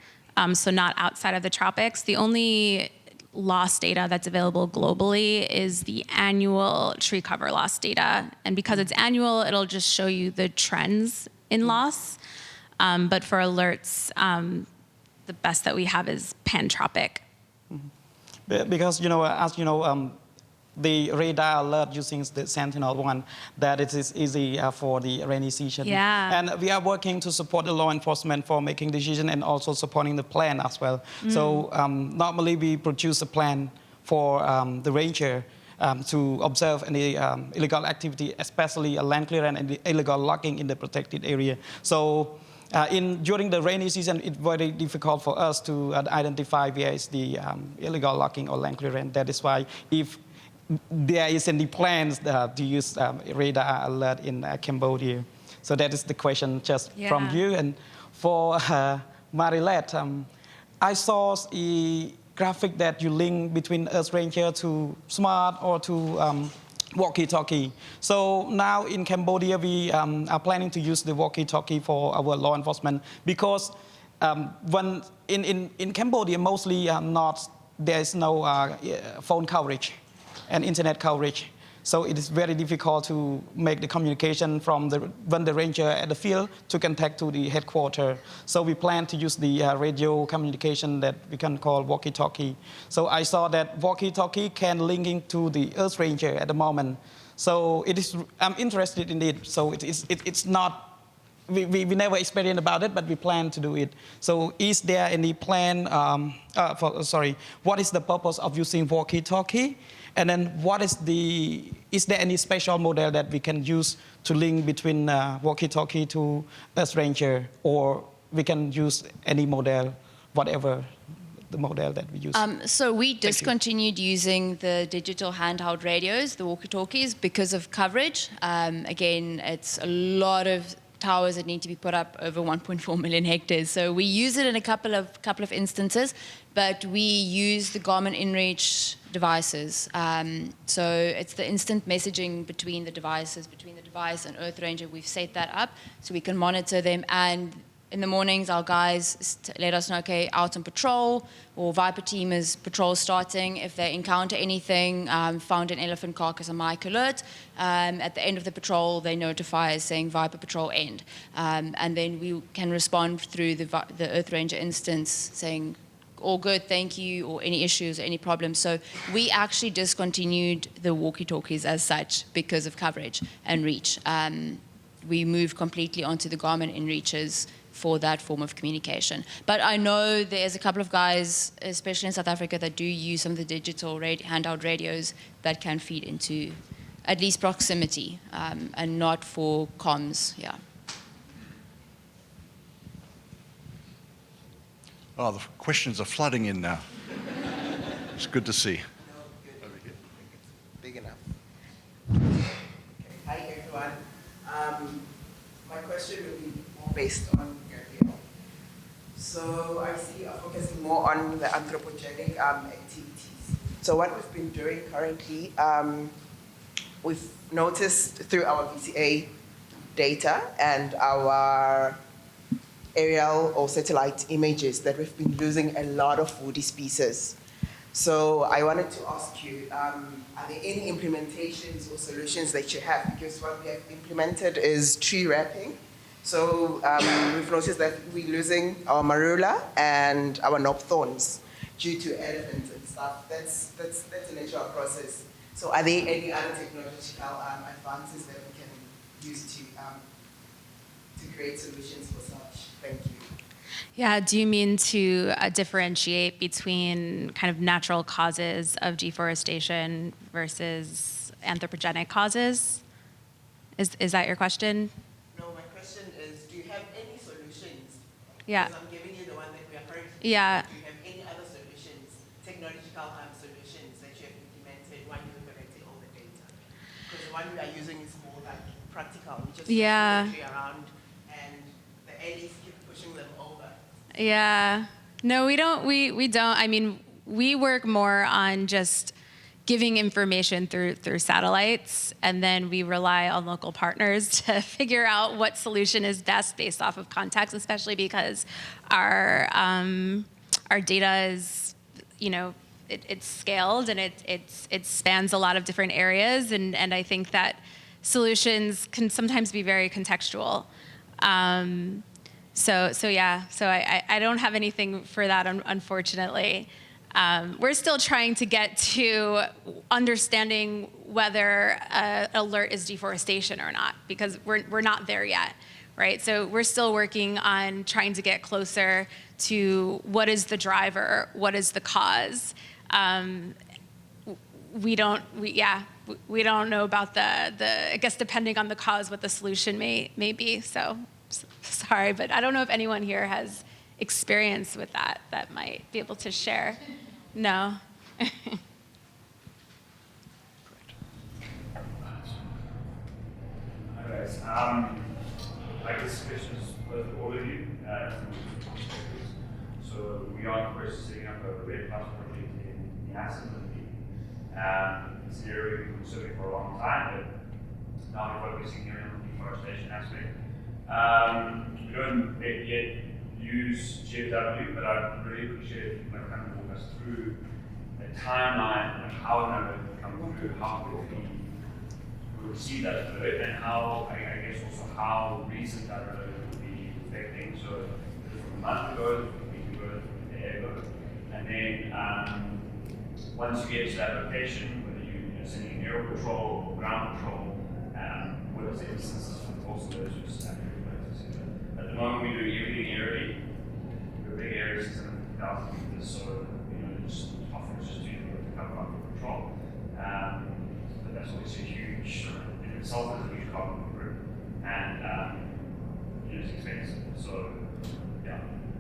so not outside of the tropics. The only loss data that's available globally is the annual tree cover loss data. And because it's annual, it'll just show you the trends in loss. But for alerts, the best that we have is pan-tropic. Because, you know, as you know, the radar alert using the Sentinel-1, that it is easy for the rainy season. Yeah. And we are working to support the law enforcement for making decisions and also supporting the plan as well. So normally we produce a plan for the ranger to observe any illegal activity, especially land clearance and the illegal logging in the protected area. So during the rainy season, it's very difficult for us to identify where is the illegal logging or land clearance. That is why if there is any plans to use radar alert in Cambodia. So that is the question just from you. And for Marilet, I saw a graphic that you link between EarthRanger to smart or to walkie-talkie. So now in Cambodia, we are planning to use the walkie-talkie for our law enforcement because when in Cambodia, mostly there is no phone coverage and internet coverage. So it is very difficult to make the communication from when the ranger at the field to contact to the headquarters. So we plan to use the radio communication that we can call walkie-talkie. So I saw that walkie-talkie can link into the EarthRanger at the moment. So I'm interested in it. So it's not, we never experienced about it, but we plan to do it. So is there any plan, what is the purpose of using walkie-talkie? And then is there any special model that we can use to link between walkie-talkie to EarthRanger, or we can use any model, whatever the model that we use? So we discontinued using the digital handheld radios, the walkie-talkies, because of coverage. Again, it's a lot of towers that need to be put up over 1.4 million hectares. So we use it in a couple of instances, but we use the Garmin InReach devices. So it's the instant messaging between the device and EarthRanger. We've set that up so we can monitor them, and in the mornings our guys let us know, okay, out on patrol, or Viper team is patrol starting. If they encounter anything, found an elephant carcass, a mic alert, at the end of the patrol they notify us saying Viper patrol end, and then we can respond through the EarthRanger instance saying all good, thank you, or any issues or any problems. So we actually discontinued the walkie-talkies as such because of coverage and reach. We moved completely onto the Garmin InReaches for that form of communication. But I know there's a couple of guys, especially in South Africa, that do use some of the digital handheld radios that can feed into at least proximity and not for comms, yeah. Oh, the questions are flooding in now. It's good to see. Big enough. Okay. Hi, everyone. My question will be more based on Gabrielle. So I see you're focusing more on the anthropogenic activities. So what we've been doing currently, we've noticed through our VCA data and our aerial or satellite images that we've been losing a lot of woody species. So I wanted to ask you, are there any implementations or solutions that you have? Because what we have implemented is tree wrapping. So we've noticed that we're losing our marula and our knob thorns due to elephants and stuff. That's a natural process. So are there any other technological advances that we can use to create solutions for such? Thank you. Yeah, do you mean to differentiate between kind of natural causes of deforestation versus anthropogenic causes? Is that your question? No, my question is, do you have any solutions? Yeah. Because I'm giving you the one that we are currently Yeah. Do you have any other solutions, technological solutions that you have implemented while you're collecting all the data? Because the one we are using is more like practical. We just Yeah. move the tree around and the aliens keep pushing them over. Yeah. No, we don't. We don't. I mean, we work more on just giving information through satellites, and then we rely on local partners to figure out what solution is best based off of context, especially because our data is, it's scaled and it spans a lot of different areas, and I think that solutions can sometimes be very contextual. So I don't have anything for that, unfortunately. We're still trying to get to understanding whether an alert is deforestation or not, because we're not there yet, right? So we're still working on trying to get closer to what is the driver, what is the cause. We don't know about the I guess depending on the cause what the solution may be. So sorry, but I don't know if anyone here has experience with that might be able to share. No. Hi guys. I guess questions for all of you. So we are in the process of setting up a red plus project in Nuances. It's an area we've been considering for a long time, but now we're focusing here on the deforestation aspect. We don't yet use GFW, but I'd really appreciate if you might kind of walk us through a timeline of how an alert will come through, how we receive that alert, and how, I guess also how recent that alert will be affecting. So from a month ago, from a week ago, from a day ago, and then once you get to that location, whether you're sending air patrol or ground patrol, what is the instances from also those who are at the moment we do everything aerially. We're big areas, 650,000 meters, so just often just doing the cover up for patrol. But that's obviously huge in itself as a huge carbon footprint, and it's expensive. So yeah,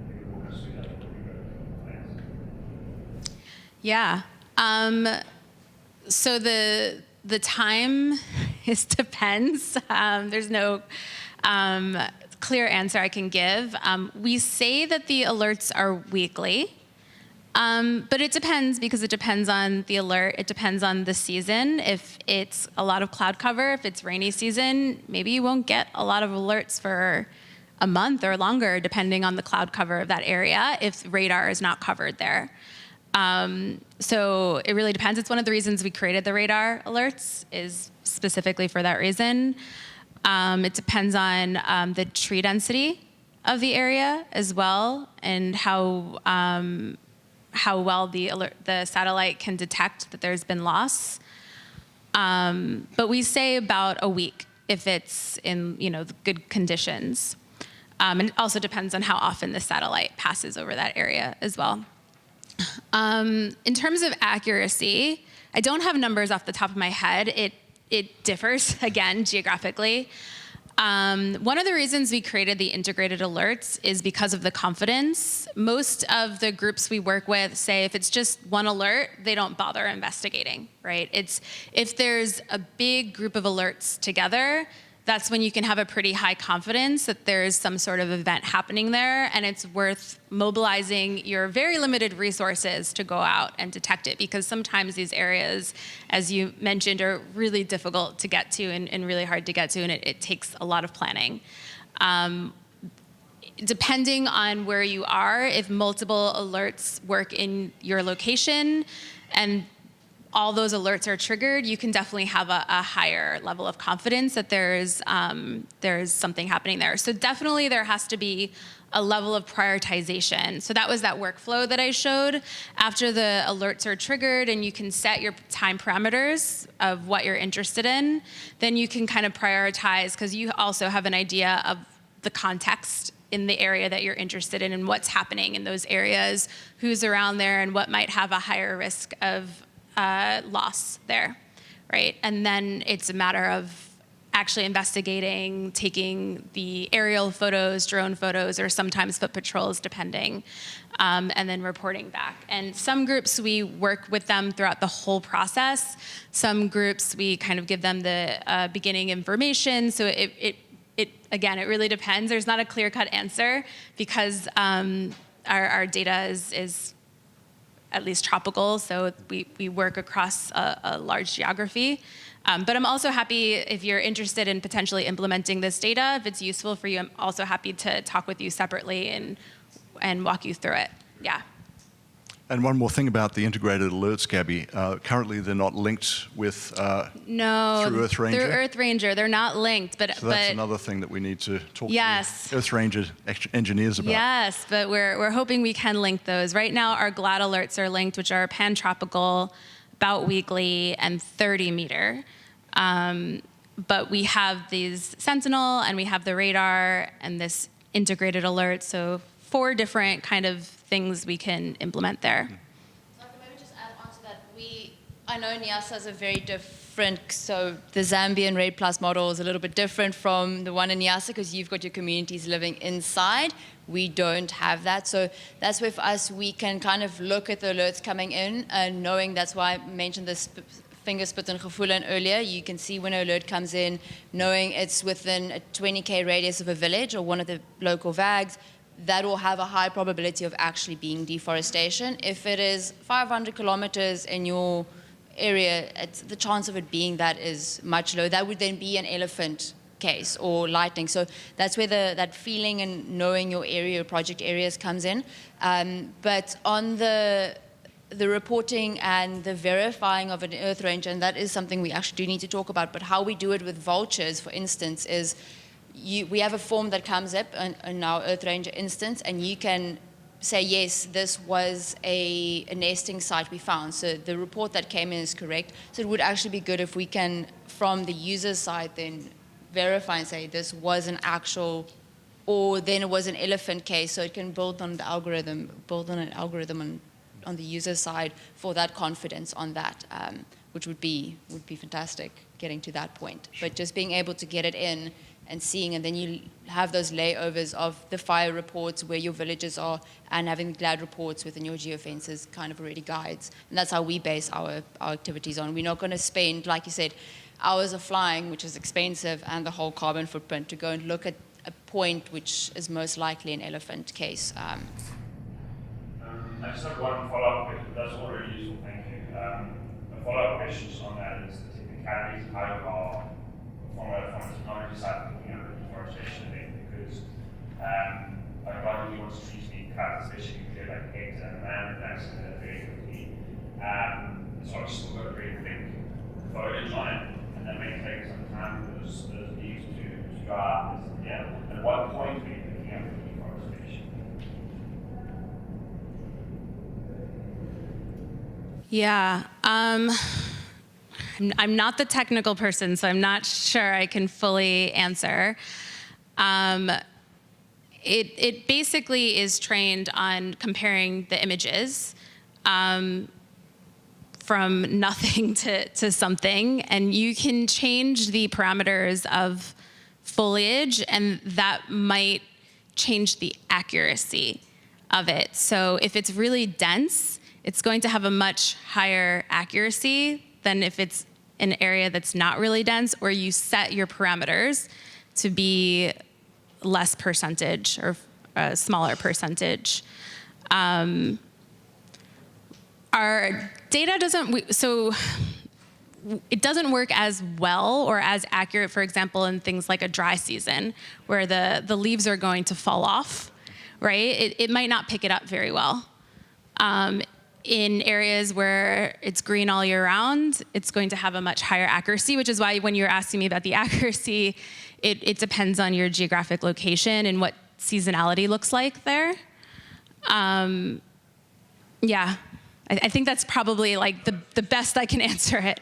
if you walk us through that, would be great. Thanks. Yeah. So the time depends. There's no clear answer I can give. We say that the alerts are weekly, but it depends because it depends on the alert. It depends on the season. If it's a lot of cloud cover, if it's rainy season, maybe you won't get a lot of alerts for a month or longer, depending on the cloud cover of that area, if radar is not covered there. So it really depends. It's one of the reasons we created the radar alerts, is specifically for that reason. It depends on the tree density of the area as well, and how well the satellite can detect that there's been loss. But we say about a week if it's in the good conditions. And it also depends on how often the satellite passes over that area as well. In terms of accuracy, I don't have numbers off the top of my head. It differs, again, geographically. One of the reasons we created the integrated alerts is because of the confidence. Most of the groups we work with say if it's just one alert, they don't bother investigating, right? It's if there's a big group of alerts together, that's when you can have a pretty high confidence that there's some sort of event happening there, and it's worth mobilizing your very limited resources to go out and detect it, because sometimes these areas, as you mentioned, are really difficult to get to and really hard to get to, and it takes a lot of planning. Depending on where you are, if multiple alerts work in your location and all those alerts are triggered, you can definitely have a higher level of confidence that there's something happening there. So definitely there has to be a level of prioritization. So that was that workflow that I showed. After the alerts are triggered and you can set your time parameters of what you're interested in, then you can kind of prioritize, because you also have an idea of the context in the area that you're interested in and what's happening in those areas, who's around there, and what might have a higher risk of loss there, right? And then it's a matter of actually investigating, taking the aerial photos, drone photos, or sometimes foot patrols, depending, and then reporting back. And some groups, we work with them throughout the whole process. Some groups, we kind of give them the beginning information. So again, it really depends. There's not a clear-cut answer, because our data is at least tropical, so we work across a large geography. But I'm also happy if you're interested in potentially implementing this data, if it's useful for you, I'm also happy to talk with you separately and walk you through it. Yeah. And one more thing about the integrated alerts, Gabby. Currently, they're not linked with No, through EarthRanger. through EarthRanger, they're not linked. But So that's another thing that we need to talk Yes. to EarthRanger engineers about. Yes, but we're hoping we can link those. Right now, our GLAD alerts are linked, which are pan-tropical, about weekly, and 30 meter. But we have these Sentinel, and we have the radar, and this integrated alert. So 4 different kind of things we can implement there. So I can maybe just add on to that. I know NIASA has a very different, so the Zambian Red Plus model is a little bit different from the one in NIASA because you've got your communities living inside. We don't have that. So that's where for us, we can kind of look at the alerts coming in and knowing, that's why I mentioned this finger spit and gevoelen earlier. You can see when an alert comes in, knowing it's within a 20K radius of a village or one of the local VAGs, that will have a high probability of actually being deforestation. If it is 500 kilometers in your area, the chance of it being that is much lower. That would then be an elephant case or lightning. So that's where that feeling and knowing your area, your project areas comes in. But on the reporting and the verifying of an EarthRanger, and that is something we actually do need to talk about, but how we do it with vultures, for instance, is we have a form that comes up in our EarthRanger instance, and you can say, yes, this was a nesting site we found. So the report that came in is correct. So it would actually be good if we can, from the user side, then verify and say this was an actual, or then it was an elephant case, so it can build on an algorithm on the user side for that confidence on that, which would be fantastic, getting to that point. But just being able to get it in and seeing, and then you have those layovers of the fire reports where your villages are, and having the GLAD reports within your geofences kind of already guides. And that's how we base our activities on. We're not going to spend, like you said, hours of flying, which is expensive, and the whole carbon footprint to go and look at a point which is most likely an elephant case. I just have one follow-up question. That's already useful, thank you. The follow-up questions on that is the technicalities of how you are from a technology side looking at the deforestation thing, because like a lot of you want to usually cut, especially if they're like pigs and land attacks very quickly. So I've still got a very thick foliage on it, and that may take some time for those leaves to dry. Yeah. At what point are you looking at the deforestation? Yeah. I'm not the technical person, so I'm not sure I can fully answer. It basically is trained on comparing the images from nothing to something, and you can change the parameters of foliage, and that might change the accuracy of it. So if it's really dense, it's going to have a much higher accuracy than if it's an area that's not really dense, or you set your parameters to be less percentage or a smaller percentage. Our data it doesn't work as well or as accurate, for example, in things like a dry season where the leaves are going to fall off, right? It might not pick it up very well. In areas where it's green all year round, it's going to have a much higher accuracy, which is why when you're asking me about the accuracy, it depends on your geographic location and what seasonality looks like there. Yeah, I think that's probably like the best I can answer it.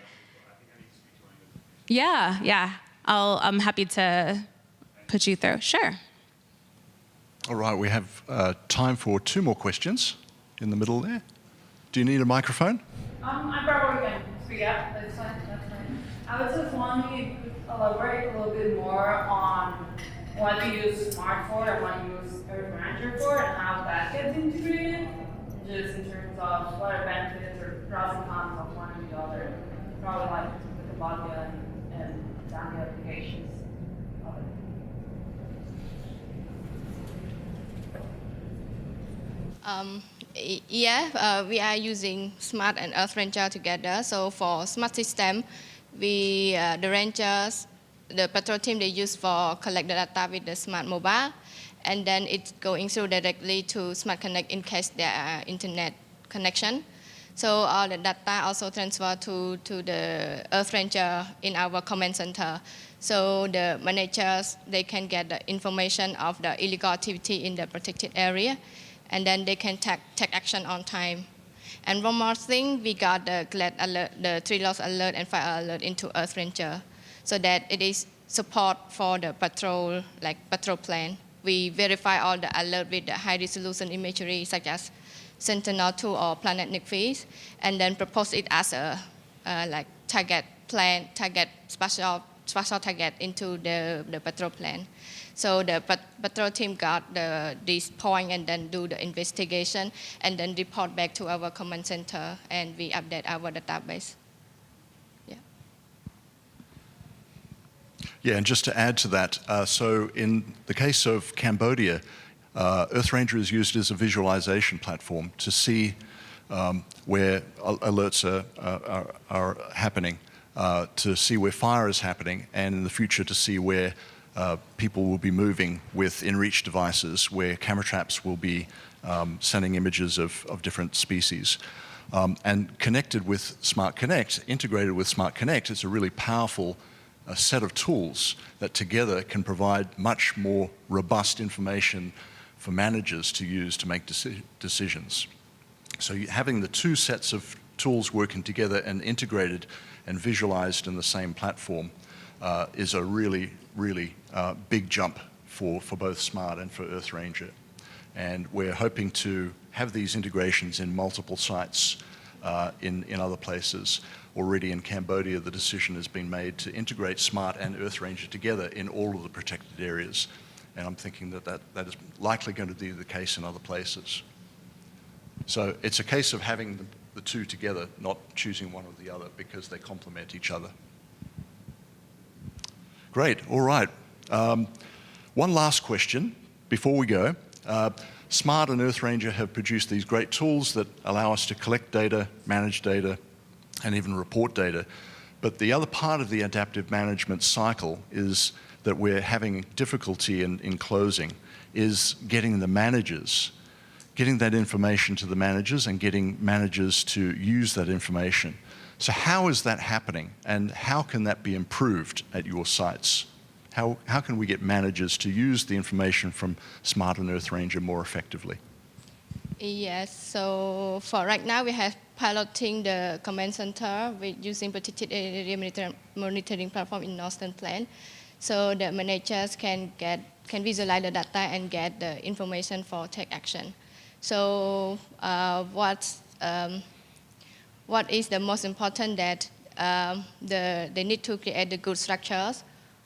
Yeah, I'm happy to put you through, sure. All right, we have time for 2 more questions in the middle there. Do you need a microphone? I probably can speak up. That's fine. I was just wondering if you could elaborate a little bit more on what you use SMART for and what you use EarthRanger for, and how that gets integrated, just in terms of what are benefits or pros and cons of one and the other. Probably like the Cambodia and Zambia applications of it. We are using SMART and EarthRanger together. So for SMART system, the rangers, the patrol team, they use for collect the data with the SMART mobile, and then it's going through directly to SMART Connect in case there are internet connection. So all the data also transfer to the EarthRanger in our command center. So the managers, they can get the information of the illegal activity in the protected area, and then they can take action on time. And one more thing, we got the GLAD alert, the tree loss alert and fire alert into EarthRanger, so that it is support for the patrol, like patrol plan. We verify all the alert with the high resolution imagery, such as Sentinel-2 or Planet Nightfish, and then propose it as a like target plan, special target into the patrol plan. So the patrol team got this point and then do the investigation and then report back to our command center, and we update our database. Yeah, and just to add to that, so in the case of Cambodia, EarthRanger is used as a visualization platform to see where alerts are happening, to see where fire is happening, and in the future to see where people will be moving with InReach devices, where camera traps will be sending images of different species. And connected with Smart Connect, integrated with Smart Connect, it's a really powerful set of tools that together can provide much more robust information for managers to use to make decisions. So having the two sets of tools working together and integrated and visualized in the same platform is a really, really big jump for both Smart and for EarthRanger. And we're hoping to have these integrations in multiple sites in other places. Already in Cambodia, the decision has been made to integrate Smart and EarthRanger together in all of the protected areas. And I'm thinking that is likely going to be the case in other places. So it's a case of having the two together, not choosing one or the other, because they complement each other. Great, all right. One last question before we go. Smart and EarthRanger have produced these great tools that allow us to collect data, manage data, and even report data. But the other part of the adaptive management cycle is that we're having difficulty in closing, is getting the managers, getting that information to the managers and getting managers to use that information. So how is that happening, and how can that be improved at your sites? How can we get managers to use the information from Smart and EarthRanger more effectively? Yes, so for right now we have piloting the command center with using protected area monitoring platform in Northern Plain. So the managers can visualize the data and get the information for take action. So what is the most important that they need to create the good structures,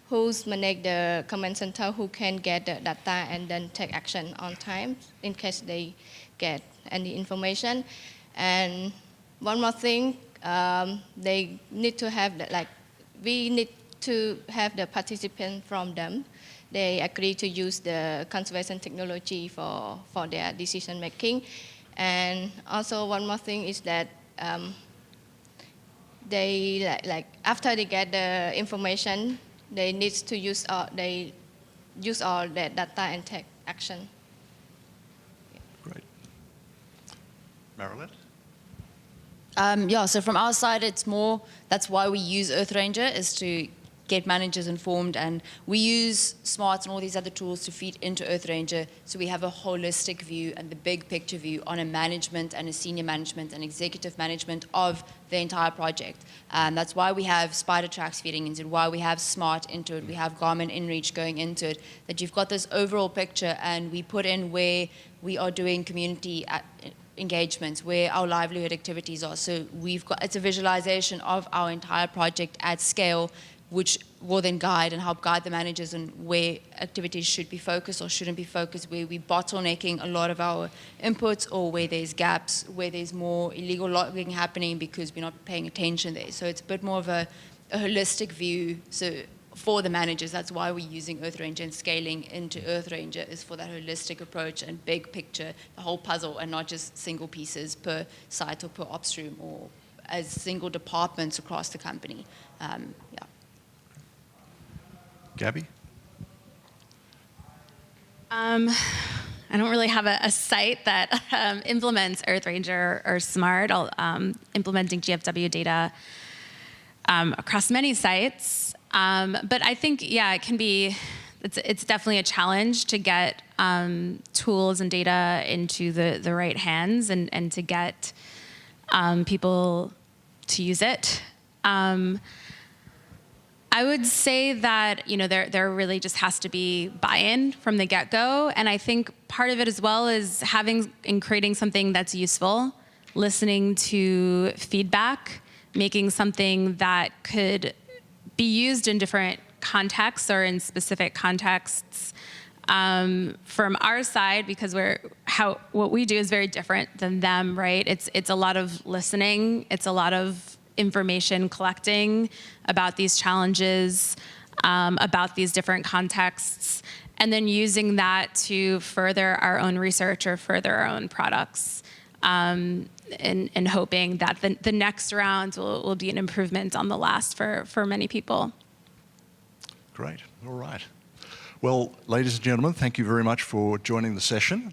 who's manage the command center, who can get the data and then take action on time in case they get any information. And one more thing, they need to have we need to have the participant from them. They agree to use the conservation technology for their decision making. And also one more thing is that they after they get the information, they need to use all the data and take action. Great. Marilet? Yeah, so from our side, it's more, that's why we use EarthRanger, is to get managers informed, and we use Smart and all these other tools to feed into EarthRanger, so we have a holistic view and the big picture view on a management and a senior management and executive management of the entire project. That's why we have spider tracks feeding into it, why we have Smart into it, we have Garmin InReach going into it, that you've got this overall picture, and we put in where we are doing community engagements, where our livelihood activities are. So it's a visualization of our entire project at scale, which will then guide and help guide the managers on where activities should be focused or shouldn't be focused, where we're bottlenecking a lot of our inputs, or where there's gaps, where there's more illegal logging happening because we're not paying attention there. So it's a bit more of a holistic view. So for the managers, that's why we're using EarthRanger and scaling into EarthRanger, is for that holistic approach and big picture, the whole puzzle, and not just single pieces per site or per ops room or as single departments across the company. Yeah. Gabby? I don't really have a site that implements EarthRanger or SMART, implementing GFW data across many sites. But I think, yeah, it can be, it's definitely a challenge to get tools and data into the right hands and to get people to use it. I would say that, there really just has to be buy-in from the get-go. And I think part of it as well is having and creating something that's useful, listening to feedback, making something that could be used in different contexts or in specific contexts. From our side, because what we do is very different than them, right? It's a lot of listening. It's a lot of information collecting about these challenges, about these different contexts, and then using that to further our own research or further our own products, and hoping that the next round will be an improvement on the last for many people. Great. All right. Well, ladies and gentlemen, thank you very much for joining the session.